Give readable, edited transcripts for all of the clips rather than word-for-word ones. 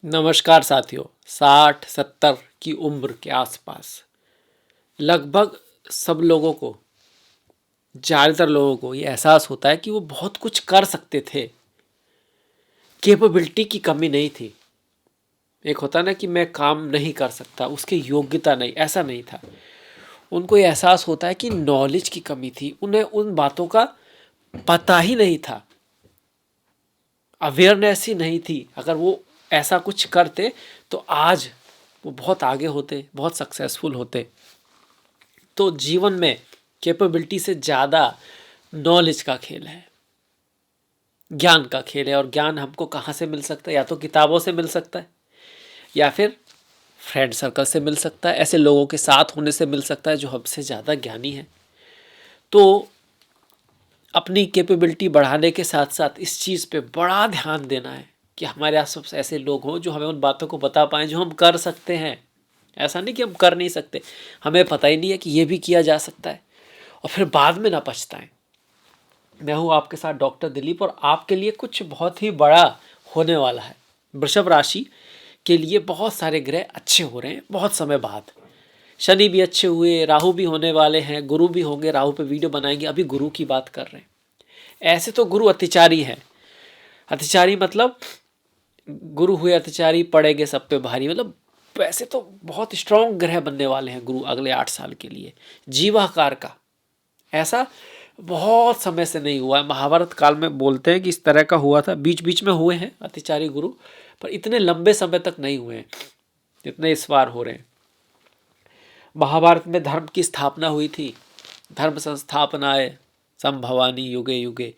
नमस्कार साथियों। 60-70 की उम्र के आसपास लगभग सब लोगों को, ज़्यादातर लोगों को ये एहसास होता है कि वो बहुत कुछ कर सकते थे। कैपेबिलिटी की कमी नहीं थी। एक होता ना कि मैं काम नहीं कर सकता, उसकी योग्यता नहीं, ऐसा नहीं था। उनको ये एहसास होता है कि नॉलेज की कमी थी, उन्हें उन बातों का पता ही नहीं था, अवेयरनेस ही नहीं थी। अगर वो ऐसा कुछ करते तो आज वो बहुत आगे होते, बहुत सक्सेसफुल होते। तो जीवन में कैपेबिलिटी से ज़्यादा नॉलेज का खेल है, ज्ञान का खेल है। और ज्ञान हमको कहाँ से मिल सकता है? या तो किताबों से मिल सकता है, या फिर फ्रेंड सर्कल से मिल सकता है, ऐसे लोगों के साथ होने से मिल सकता है जो हमसे ज़्यादा ज्ञानी है। तो अपनी कैपेबिलिटी बढ़ाने के साथ साथ इस चीज़ पे बड़ा ध्यान देना है कि हमारे आसपास ऐसे लोग हों जो हमें उन बातों को बता पाएँ जो हम कर सकते हैं। ऐसा नहीं कि हम कर नहीं सकते, हमें पता ही नहीं है कि ये भी किया जा सकता है, और फिर बाद में ना पछताएं। मैं हूँ आपके साथ डॉक्टर दिलीप, और आपके लिए कुछ बहुत ही बड़ा होने वाला है। वृषभ राशि के लिए बहुत सारे ग्रह अच्छे हो रहे हैं बहुत समय बाद। शनि भी अच्छे हुए, राहु भी होने वाले हैं, गुरु भी होंगे। राहु पे वीडियो बनाएंगे, अभी गुरु की बात कर रहे हैं। ऐसे तो गुरु अतिचारी हैं। अतिचारी मतलब गुरु हुए अतिचारी, पड़ेंगे सब पे भारी। मतलब वैसे तो बहुत स्ट्रांग ग्रह बनने वाले हैं गुरु अगले 8 साल के लिए, जीवाकार का। ऐसा बहुत समय से नहीं हुआ है। महाभारत काल में बोलते हैं कि इस तरह का हुआ था, बीच बीच में हुए हैं अतिचारी गुरु, पर इतने लंबे समय तक नहीं हुए हैं जितने इस बार हो रहे हैं। महाभारत में धर्म की स्थापना हुई थी, धर्म संस्थापनाए संभवानी युगे युगे।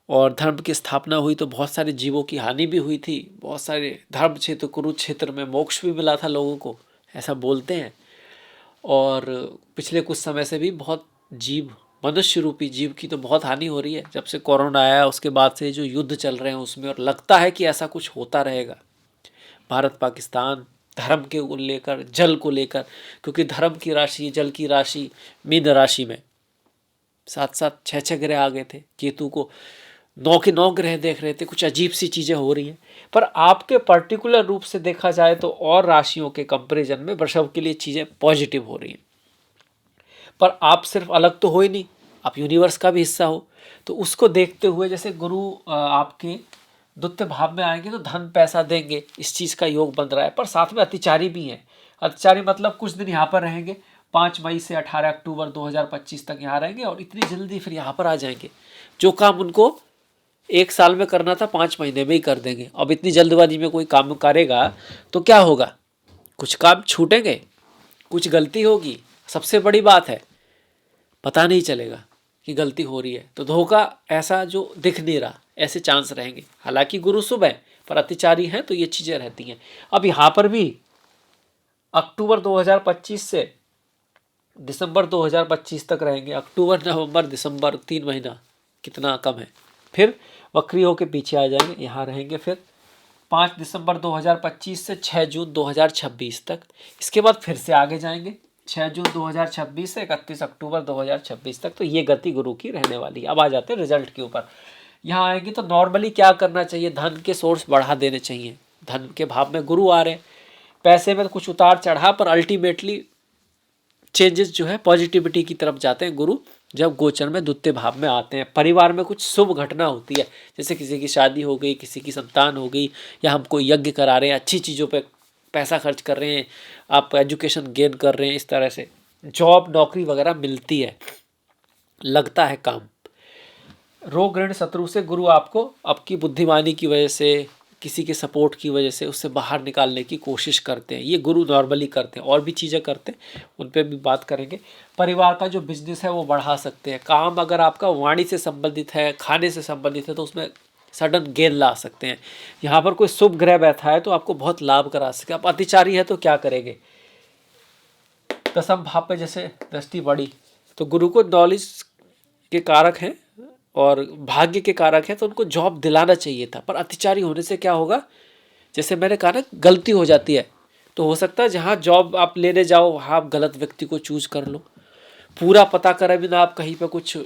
और धर्म की स्थापना हुई तो बहुत सारे जीवों की हानि भी हुई थी। बहुत सारे धर्म क्षेत्र, कुरुक्षेत्र में मोक्ष भी मिला था लोगों को, ऐसा बोलते हैं। और पिछले कुछ समय से भी बहुत जीव, मनुष्य रूपी जीव की तो बहुत हानि हो रही है। जब से कोरोना आया उसके बाद से जो युद्ध चल रहे हैं उसमें, और लगता है कि ऐसा कुछ होता रहेगा। भारत पाकिस्तान, धर्म के को लेकर, जल को लेकर, क्योंकि धर्म की राशि, जल की राशि मीन राशि में 7-7 6-6 ग्रह आ गए थे। केतु को 9 के 9 ग्रह देख रहे थे। कुछ अजीब सी चीज़ें हो रही हैं। पर आपके पर्टिकुलर रूप से देखा जाए तो और राशियों के कंपैरिजन में वृषभ के लिए चीज़ें पॉजिटिव हो रही हैं। पर आप सिर्फ अलग तो हो ही नहीं, आप यूनिवर्स का भी हिस्सा हो। तो उसको देखते हुए, जैसे गुरु आपके द्वितीय भाव में आएंगे तो धन पैसा देंगे, इस चीज़ का योग बन रहा है। पर साथ में अतिचारी भी हैं। अतिचारी मतलब कुछ दिन यहाँ पर रहेंगे, 5 मई से 18 अक्टूबर 2025 तक यहाँ रहेंगे, और इतनी जल्दी फिर यहाँ पर आ जाएंगे। जो काम उनको 1 साल में करना था 5 महीने में ही कर देंगे। अब इतनी जल्दबाजी में कोई काम करेगा तो क्या होगा? कुछ काम छूटेंगे, कुछ गलती होगी। सबसे बड़ी बात है, पता नहीं चलेगा कि गलती हो रही है। तो धोखा ऐसा जो दिख नहीं रहा, ऐसे चांस रहेंगे। हालांकि गुरु शुभ है पर अतिचारी हैं तो ये चीज़ें रहती हैं। अब यहाँ पर भी अक्टूबर 2025 से दिसंबर 2025 तक रहेंगे। अक्टूबर, नवंबर, दिसंबर, 3 महीना कितना कम है। फिर वक्री होके पीछे आ जाएंगे, यहाँ रहेंगे फिर 5 दिसंबर 2025 से 6 जून 2026 तक। इसके बाद फिर से आगे जाएंगे 6 जून 2026 से 31 अक्टूबर 2026 तक। तो ये गति गुरु की रहने वाली है। अब आ जाते हैं रिजल्ट के ऊपर। यहाँ आएंगे तो नॉर्मली क्या करना चाहिए? धन के सोर्स बढ़ा देने चाहिए। धन के भाव में गुरु आ रहे हैं, पैसे में तो कुछ उतार चढ़ा, पर अल्टीमेटली चेंजेस जो है पॉजिटिविटी की तरफ जाते हैं गुरु जब गोचर में द्वितीय भाव में आते हैं। परिवार में कुछ शुभ घटना होती है, जैसे किसी की शादी हो गई, किसी की संतान हो गई, या हम कोई यज्ञ करा रहे हैं, अच्छी चीज़ों पे पैसा खर्च कर रहे हैं, आप एजुकेशन गेन कर रहे हैं। इस तरह से जॉब, नौकरी वगैरह मिलती है, लगता है काम। रोग ऋण शत्रु से गुरु आपको आपकी बुद्धिमानी की वजह से, किसी के सपोर्ट की वजह से उससे बाहर निकालने की कोशिश करते हैं। ये गुरु नॉर्मली करते हैं, और भी चीज़ें करते हैं, उन पर भी बात करेंगे। परिवार का जो बिजनेस है वो बढ़ा सकते हैं। काम अगर आपका वाणी से संबंधित है, खाने से संबंधित है, तो उसमें सडन गेन ला सकते हैं। यहाँ पर कोई शुभ ग्रह बैठा है तो आपको बहुत लाभ करा सके। आप अतिचारी है तो क्या करेंगे? दसम भाव पे जैसे दृष्टि बढ़ी तो गुरु को नॉलेज के कारक हैं और भाग्य के कारक है, तो उनको जॉब दिलाना चाहिए था। पर अतिचारी होने से क्या होगा? जैसे मैंने कहा ना, गलती हो जाती है। तो हो सकता है जहाँ जॉब आप लेने जाओ वहाँ आप गलत व्यक्ति को चूज कर लो। पूरा पता करे बिना आप कहीं पे कुछ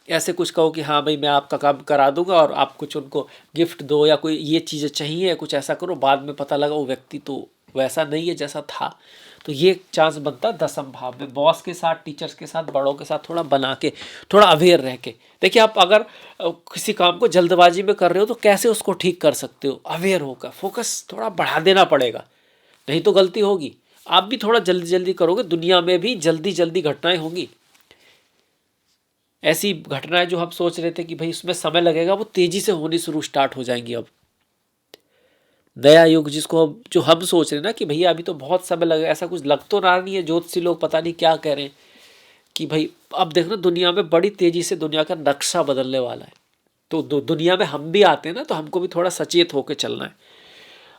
ऐसे कुछ कहो कि हाँ भाई मैं आपका काम करा दूंगा और आप कुछ उनको गिफ्ट दो या कोई ये चीज़ें चाहिए कुछ ऐसा करो, बाद में पता लगा वो व्यक्ति तो वैसा नहीं है जैसा था। तो ये चांस बनता है दसम भाव में, बॉस के साथ, टीचर्स के साथ, बड़ों के साथ थोड़ा बना के, थोड़ा अवेयर रह के। देखिए आप अगर किसी काम को जल्दबाजी में कर रहे हो तो कैसे उसको ठीक कर सकते हो, अवेयर होकर फोकस थोड़ा बढ़ा देना पड़ेगा, नहीं तो गलती होगी। आप भी थोड़ा जल्दी जल्दी करोगे, दुनिया में भी जल्दी जल्दी घटनाएं होंगी। ऐसी घटनाएं जो हम सोच रहे थे कि भाई उसमें समय लगेगा, वो तेजी से होनी शुरू स्टार्ट हो जाएंगी। अब नया युग जिसको अब जो हम सोच रहे हैं ना कि भैया अभी तो बहुत समय लगेगा, ऐसा कुछ लग तो रहा नहीं है। ज्योतिषी लोग पता नहीं क्या कह रहे हैं कि भाई अब देखना दुनिया में बड़ी तेजी से दुनिया का नक्शा बदलने वाला है। तो दुनिया में हम भी आते हैं ना, तो हमको भी थोड़ा सचेत होकर चलना है।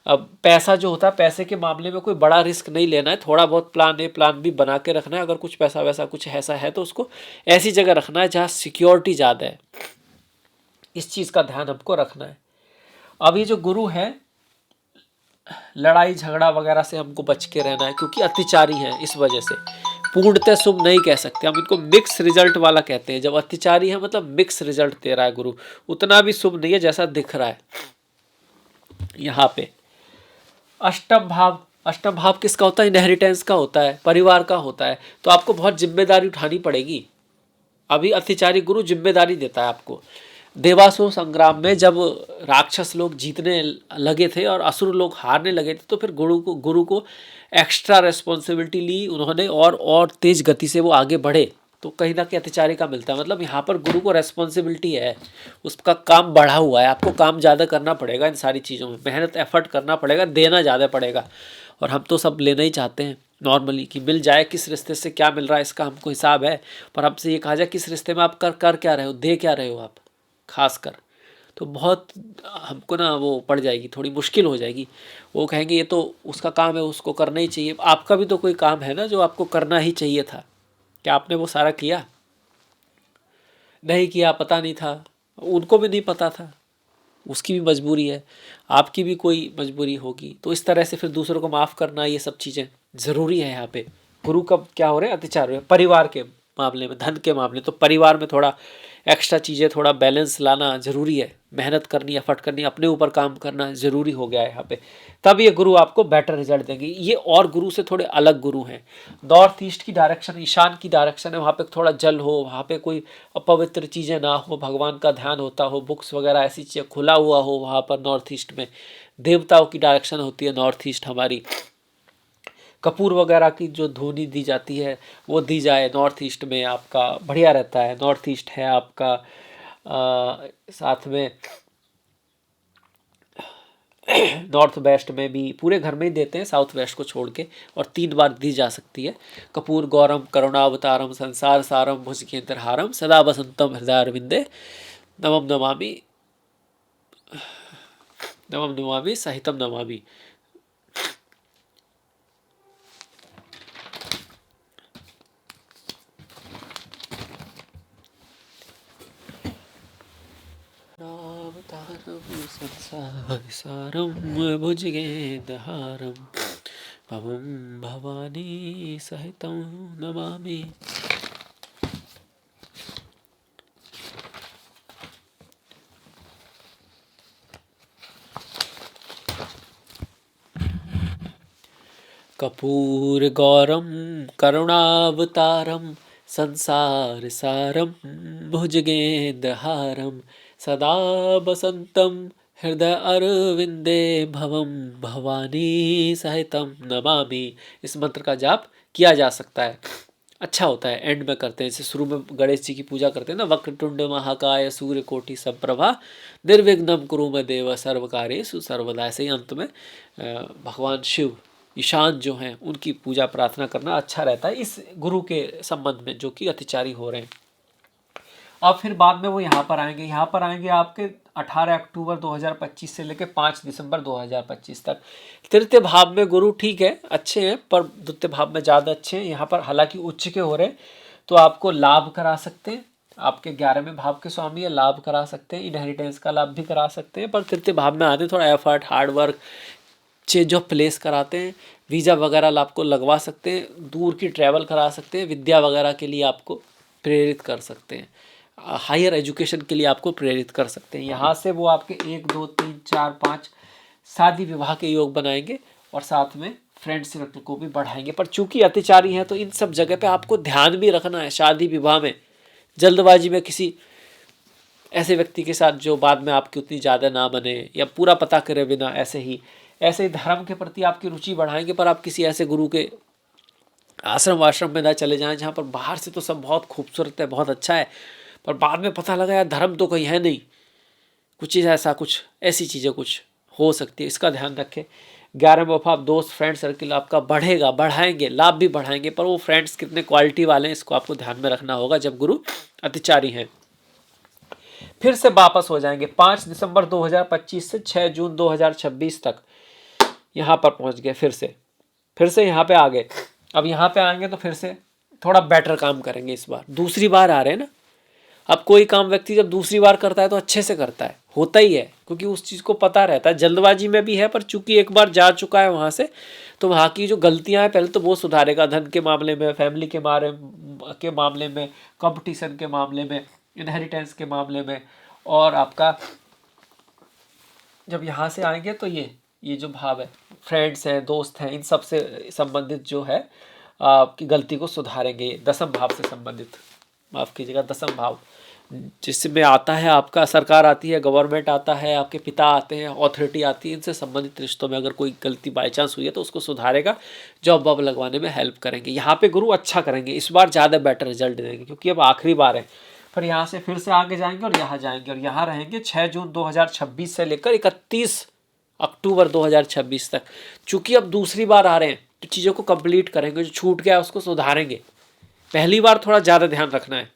अब पैसा जो होता है, पैसे के मामले में कोई बड़ा रिस्क नहीं लेना है, थोड़ा बहुत प्लान ए प्लान बी बना के रखना है। अगर कुछ पैसा वैसा कुछ ऐसा है तो उसको ऐसी जगह रखना है जहाँ सिक्योरिटी ज़्यादा है। इस चीज़ का ध्यान हमको रखना है। अब ये जो गुरु है, लड़ाई झगड़ा वगैरह से हमको बच के रहना है, क्योंकि अत्याचारी हैं। इस वजह से पूर्णतः शुभ नहीं कह सकते हम, इनको मिक्स रिजल्ट वाला कहते हैं। जब अत्याचारी है मतलब मिक्स रिजल्ट दे रहा है गुरु, उतना भी शुभ नहीं है जैसा दिख रहा है यहाँ पे। अष्टम भाव, अष्टम भाव किसका होता है? इनहेरिटेंस का होता है, परिवार का होता है। तो आपको बहुत जिम्मेदारी उठानी पड़ेगी। अभी अत्याचारी गुरु जिम्मेदारी देता है आपको। देवासुर संग्राम में जब राक्षस लोग जीतने लगे थे और असुर लोग हारने लगे थे, तो फिर गुरु को एक्स्ट्रा रेस्पॉन्सिबिलिटी ली उन्होंने, और तेज गति से वो आगे बढ़े। तो कहीं ना कहीं अत्याचारी का मिलता है। मतलब यहाँ पर गुरु को रेस्पॉन्सिबिलिटी है, उसका काम बढ़ा हुआ है। आपको काम ज़्यादा करना पड़ेगा, इन सारी चीज़ों में मेहनत एफर्ट करना पड़ेगा, देना ज़्यादा पड़ेगा। और हम तो सब लेना ही चाहते हैं नॉर्मली, कि मिल जाए, किस रिश्ते से क्या मिल रहा है इसका हमको हिसाब है। पर हमसे ये कहा जाए किस रिश्ते में आप कर क्या रहे हो, दे क्या रहे हो आप, खास कर। तो बहुत हमको ना वो पड़ जाएगी, थोड़ी मुश्किल हो जाएगी। वो कहेंगे ये तो उसका काम है, उसको करना ही चाहिए। आपका भी तो कोई काम है ना जो आपको करना ही चाहिए था, क्या आपने वो सारा किया? नहीं किया, पता नहीं था, उनको भी नहीं पता था, उसकी भी मजबूरी है, आपकी भी कोई मजबूरी होगी। तो इस तरह से फिर दूसरों को माफ़ करना, ये सब चीज़ें ज़रूरी है यहाँ पे। गुरु कब क्या हो रहे हैं? अत्याचार हो रहे हैं परिवार के मामले में, धन के मामले। तो परिवार में थोड़ा एक्स्ट्रा चीज़ें, थोड़ा बैलेंस लाना ज़रूरी है। मेहनत करनी, एफर्ट करनी, अपने ऊपर काम करना ज़रूरी हो गया है यहाँ पे। तब ये गुरु आपको बेटर रिजल्ट देंगे। ये और गुरु से थोड़े अलग गुरु हैं। नॉर्थ ईस्ट की डायरेक्शन, ईशान की डायरेक्शन है, वहाँ पे थोड़ा जल हो, वहाँ पे कोई अपवित्र चीज़ें ना हो, भगवान का ध्यान होता हो, बुक्स वगैरह ऐसी चीज़ें खुला हुआ हो वहाँ पर। नॉर्थ ईस्ट में देवताओं की डायरेक्शन होती है नॉर्थ ईस्ट हमारी। कपूर वगैरह की जो ध्वनि दी जाती है वो दी जाए नॉर्थ ईस्ट में, आपका बढ़िया रहता है। नॉर्थ ईस्ट है आपका साथ में नॉर्थ वेस्ट में भी पूरे घर में ही देते हैं, साउथ वेस्ट को छोड़ के, और 3 बार दी जा सकती है। कपूर गौरम करुणावतारम संसार सारम भुजगेंद्रहारम सदा बसंतम हृदयारविंदे नमम नमामि, नमम नमामि सहितम नमामि। संसार सारम भुजगेंद्रहारम भवम भवानी सहितं नमामि। कपूर गौरम करुणावतारम संसार सारम भुजगेंद्रहारम सदा बसंतम हृदय अरविंदे भवम भवानी सहितम नमामि। इस मंत्र का जाप किया जा सकता है, अच्छा होता है। एंड में करते हैं, जैसे शुरू में गणेश जी की पूजा करते हैं ना, वक्रतुंड महाकाय सूर्य कोटि समप्रभा निर्विघ्नं कुरु मे देव सर्वकार्येषु सर्वदा। ऐसे ही अंत में भगवान शिव ईशान जो हैं उनकी पूजा प्रार्थना करना अच्छा रहता है इस गुरु के संबंध में जो कि अतिचारी हो रहे हैं। अब फिर बाद में वो यहाँ पर आएंगे, यहाँ पर आएंगे आपके 18 अक्टूबर 2025 से लेकर 5 दिसंबर 2025 तक। तृतीय भाव में गुरु ठीक है, अच्छे हैं, पर द्वितीय भाव में ज़्यादा अच्छे हैं। यहाँ पर हालांकि उच्च के हो रहे हैं तो आपको लाभ करा सकते हैं, आपके 11वें भाव के स्वामी है, लाभ करा सकते हैं, इनहेरिटेंस का लाभ भी करा सकते हैं। पर तृतीय भाव में आते थोड़ा effort, hard work, change of place कराते हैं, वीज़ा वगैरह आपको लगवा सकते हैं, दूर की ट्रैवल करा सकते हैं, विद्या वगैरह के लिए आपको प्रेरित कर सकते हैं। हायर एजुकेशन के लिए आपको प्रेरित कर सकते हैं। यहाँ से वो आपके 1 2 3 4 5 शादी विवाह के योग बनाएंगे और साथ में फ्रेंड सर्कल को भी बढ़ाएंगे। पर चूंकि अतिचारी हैं तो इन सब जगह पे आपको ध्यान भी रखना है। शादी विवाह में जल्दबाजी में किसी ऐसे व्यक्ति के साथ जो बाद में आपकी उतनी ज़्यादा ना बने, या पूरा पता करे बिना ऐसे ही धर्म के प्रति आपकी रुचि बढ़ाएंगे, पर आप किसी ऐसे गुरु के आश्रम में ना चले जाएं जहाँ पर बाहर से तो सब बहुत खूबसूरत है, बहुत अच्छा है, पर बाद में पता लगा यार धर्म तो कहीं है नहीं, कुछ चीज़ ऐसा, कुछ ऐसी चीज़ें कुछ हो सकती है। इसका ध्यान रखें। 11वां भाव दोस्त फ्रेंड सर्किल आपका बढ़ेगा, बढ़ाएंगे, लाभ भी बढ़ाएंगे, पर वो फ्रेंड्स कितने क्वालिटी वाले हैं इसको आपको ध्यान में रखना होगा जब गुरु अतिचारी हैं। फिर से वापस हो जाएंगे 5 दिसंबर 2025 से 6 जून 2026 तक यहाँ पर पहुँच गए। फिर से यहाँ पे आ गए। अब यहाँ पे आएंगे तो फिर से थोड़ा बेटर काम करेंगे। इस बार दूसरी बार आ रहे हैं ना। अब कोई काम व्यक्ति जब दूसरी बार करता है तो अच्छे से करता है, होता ही है, क्योंकि उस चीज़ को पता रहता है। जल्दबाजी में भी है, पर चूंकि एक बार जा चुका है वहाँ से, तो वहाँ की जो गलतियाँ हैं पहले तो वो सुधारेगा। धन के मामले में, फैमिली के मामले में, कंपटीशन के मामले में, इनहेरिटेंस के मामले में, और आपका जब यहाँ से आएंगे तो ये जो भाव है, फ्रेंड्स हैं, दोस्त हैं, इन सब से संबंधित जो है आपकी गलती को सुधारेंगे। 10वें भाव से संबंधित, माफ़ कीजिएगा, 10वां भाव जिसमें आता है आपका सरकार आती है, गवर्नमेंट आता है, आपके पिता आते हैं, अथॉरिटी आती है। इनसे संबंधित रिश्तों में अगर कोई गलती बाई चांस हुई है तो उसको सुधारेगा, जॉब वॉब लगवाने में हेल्प करेंगे। यहाँ पे गुरु अच्छा करेंगे, इस बार ज़्यादा बेटर रिजल्ट देंगे, क्योंकि अब आखिरी बार है। फिर यहाँ से फिर से आगे जाएंगे और यहाँ जाएंगे, और यहाँ रहेंगे 6 जून 2026 से लेकर 31 अक्टूबर 2026 तक। चूँकि अब दूसरी बार आ रहे हैं तो चीज़ों को कंप्लीट करेंगे, जो छूट गया उसको सुधारेंगे। पहली बार थोड़ा ज़्यादा ध्यान रखना है।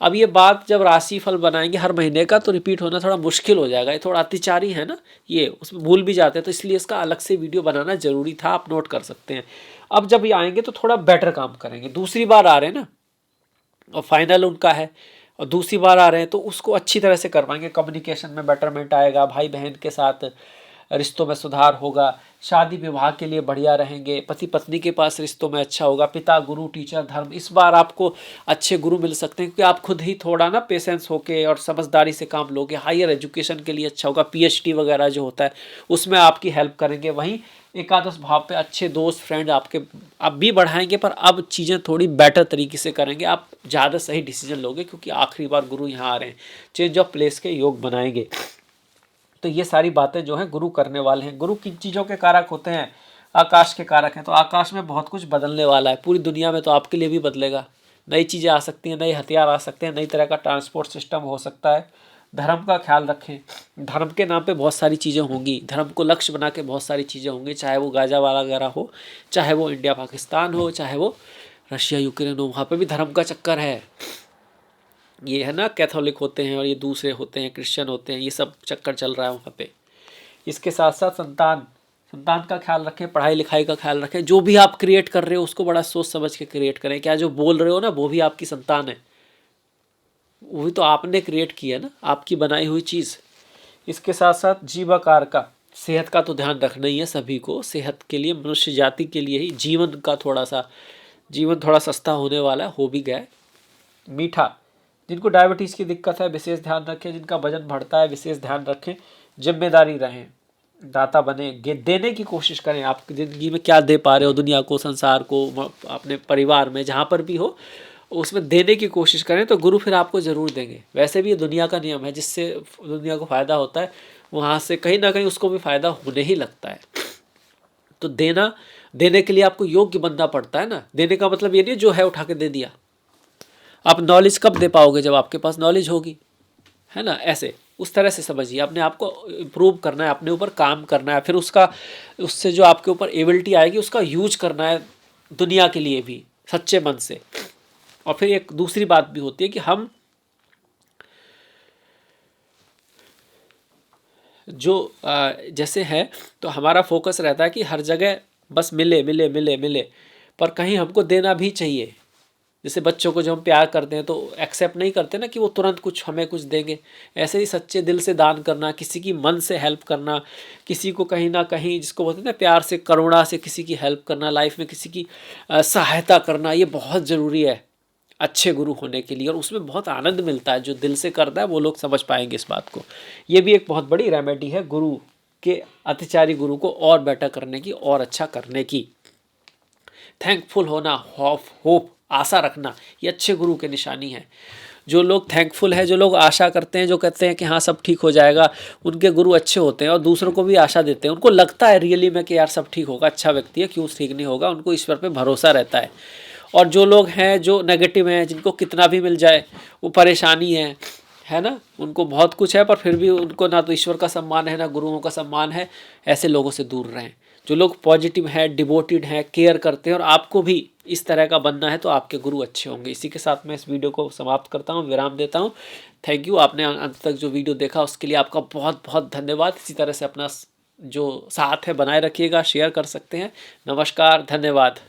अब ये बात जब राशि फल बनाएंगे हर महीने का तो रिपीट होना थोड़ा मुश्किल हो जाएगा। ये थोड़ा अतिचारी है ना, ये उसमें भूल भी जाते हैं, तो इसलिए इसका अलग से वीडियो बनाना जरूरी था, आप नोट कर सकते हैं। अब जब ये आएंगे तो थोड़ा बेटर काम करेंगे। दूसरी बार आ रहे हैं ना, और फाइनल उनका है, और दूसरी बार आ रहे हैं तो उसको अच्छी तरह से कर पाएंगे। कम्युनिकेशन में बेटरमेंट आएगा, भाई बहन के साथ रिश्तों में सुधार होगा, शादी विवाह के लिए बढ़िया रहेंगे, पति पत्नी के पास रिश्तों में अच्छा होगा, पिता गुरु टीचर धर्म, इस बार आपको अच्छे गुरु मिल सकते हैं, क्योंकि आप खुद ही थोड़ा ना पेशेंस होके और समझदारी से काम लोगे। हायर एजुकेशन के लिए अच्छा होगा, पीएचडी वगैरह जो होता है उसमें आपकी हेल्प करेंगे। वहीं एकादश भाव पे अच्छे दोस्त फ्रेंड आपके अब भी बढ़ाएंगे, पर अब चीज़ें थोड़ी बेटर तरीके से करेंगे, आप ज़्यादा सही डिसीजन लोगे, क्योंकि आखिरी बार गुरु यहाँ आ रहे हैं, चेंज ऑफ प्लेस के योग बनाएंगे। तो ये सारी बातें जो हैं गुरु करने वाले हैं। गुरु किन चीज़ों के कारक होते हैं? आकाश के कारक हैं। तो आकाश में बहुत कुछ बदलने वाला है, पूरी दुनिया में, तो आपके लिए भी बदलेगा। नई चीज़ें आ सकती हैं, नए हथियार आ सकते हैं, नई तरह का ट्रांसपोर्ट सिस्टम हो सकता है। धर्म का ख्याल रखें, धर्म के नाम पे बहुत सारी चीज़ें होंगी, धर्म को लक्ष्य बना के बहुत सारी चीज़ें होंगी, चाहे वो गाजा वाला वगैरह हो, चाहे वो इंडिया पाकिस्तान हो, चाहे वो रशिया यूक्रेन हो, वहाँ पे भी धर्म का चक्कर है। ये है ना, कैथोलिक होते हैं और ये दूसरे होते हैं, क्रिश्चियन होते हैं, ये सब चक्कर चल रहा है वहाँ पे। इसके साथ साथ संतान का ख्याल रखें, पढ़ाई लिखाई का ख्याल रखें। जो भी आप क्रिएट कर रहे हो उसको बड़ा सोच समझ के क्रिएट करें। क्या जो बोल रहे हो ना वो भी आपकी संतान है, वो भी तो आपने क्रिएट किया ना, आपकी बनाई हुई चीज़। इसके साथ साथ जीवाकार का, सेहत का तो ध्यान रखना ही है सभी को। सेहत के लिए, मनुष्य जाति के लिए ही जीवन थोड़ा सस्ता होने वाला हो भी गया है। मीठा, जिनको डायबिटीज़ की दिक्कत है विशेष ध्यान रखें, जिनका वजन बढ़ता है विशेष ध्यान रखें। जिम्मेदारी रहें, दाता बने, देने की कोशिश करें। आप ज़िंदगी में क्या दे पा रहे हो दुनिया को, संसार को, अपने परिवार में, जहाँ पर भी हो उसमें देने की कोशिश करें, तो गुरु फिर आपको ज़रूर देंगे। वैसे भी ये दुनिया का नियम है, जिससे दुनिया को फ़ायदा होता है वहाँ से कहीं ना कहीं उसको भी फ़ायदा होने ही लगता है। तो देने के लिए आपको योग्य बनना पड़ता है ना। देने का मतलब ये नहीं जो है उठा के दे दिया। आप नॉलेज कब दे पाओगे? जब आपके पास नॉलेज होगी, है ना। ऐसे उस तरह से समझिए, अपने आप को इम्प्रूव करना है, अपने ऊपर काम करना है, फिर उससे जो आपके ऊपर एबिलिटी आएगी उसका यूज करना है दुनिया के लिए भी सच्चे मन से। और फिर एक दूसरी बात भी होती है कि हम जो जैसे है तो हमारा फोकस रहता है कि हर जगह बस मिले मिले मिले मिले, पर कहीं हमको देना भी चाहिए। जैसे बच्चों को जब हम प्यार करते हैं तो एक्सेप्ट नहीं करते ना कि वो तुरंत हमें कुछ देंगे। ऐसे ही सच्चे दिल से दान करना, किसी की मन से हेल्प करना, किसी को कहीं ना कहीं, जिसको बोलते हैं ना प्यार से, करुणा से किसी की हेल्प करना, लाइफ में किसी की सहायता करना, ये बहुत ज़रूरी है। अच्छे गुरु होने के लिए, और उसमें बहुत आनंद मिलता है। जो दिल से करता है वो लोग समझ पाएंगे इस बात को। ये भी एक बहुत बड़ी रेमेडी है गुरु के, अतिचारी गुरु को और बेटर करने की और अच्छा करने की। थैंकफुल होना, होप आशा रखना, ये अच्छे गुरु के निशानी है। जो लोग थैंकफुल है, जो लोग आशा करते हैं, जो कहते हैं कि हाँ सब ठीक हो जाएगा, उनके गुरु अच्छे होते हैं और दूसरों को भी आशा देते हैं। उनको लगता है रियली में कि यार सब ठीक होगा, अच्छा व्यक्ति है, क्यों ठीक नहीं होगा, उनको ईश्वर पे भरोसा रहता है। और जो लोग हैं जो नेगेटिव हैं, जिनको कितना भी मिल जाए वो परेशानी है ना, उनको बहुत कुछ है पर फिर भी उनको ना तो ईश्वर का सम्मान है ना गुरुओं का सम्मान है, ऐसे लोगों से दूर रहें। जो लोग पॉजिटिव हैं, डिवोटेड हैं, केयर करते हैं, और आपको भी इस तरह का बनना है तो आपके गुरु अच्छे होंगे। इसी के साथ मैं इस वीडियो को समाप्त करता हूँ, विराम देता हूँ। थैंक यू, आपने अंत तक जो वीडियो देखा उसके लिए आपका बहुत बहुत धन्यवाद। इसी तरह से अपना जो साथ है बनाए रखिएगा, शेयर कर सकते हैं। नमस्कार, धन्यवाद।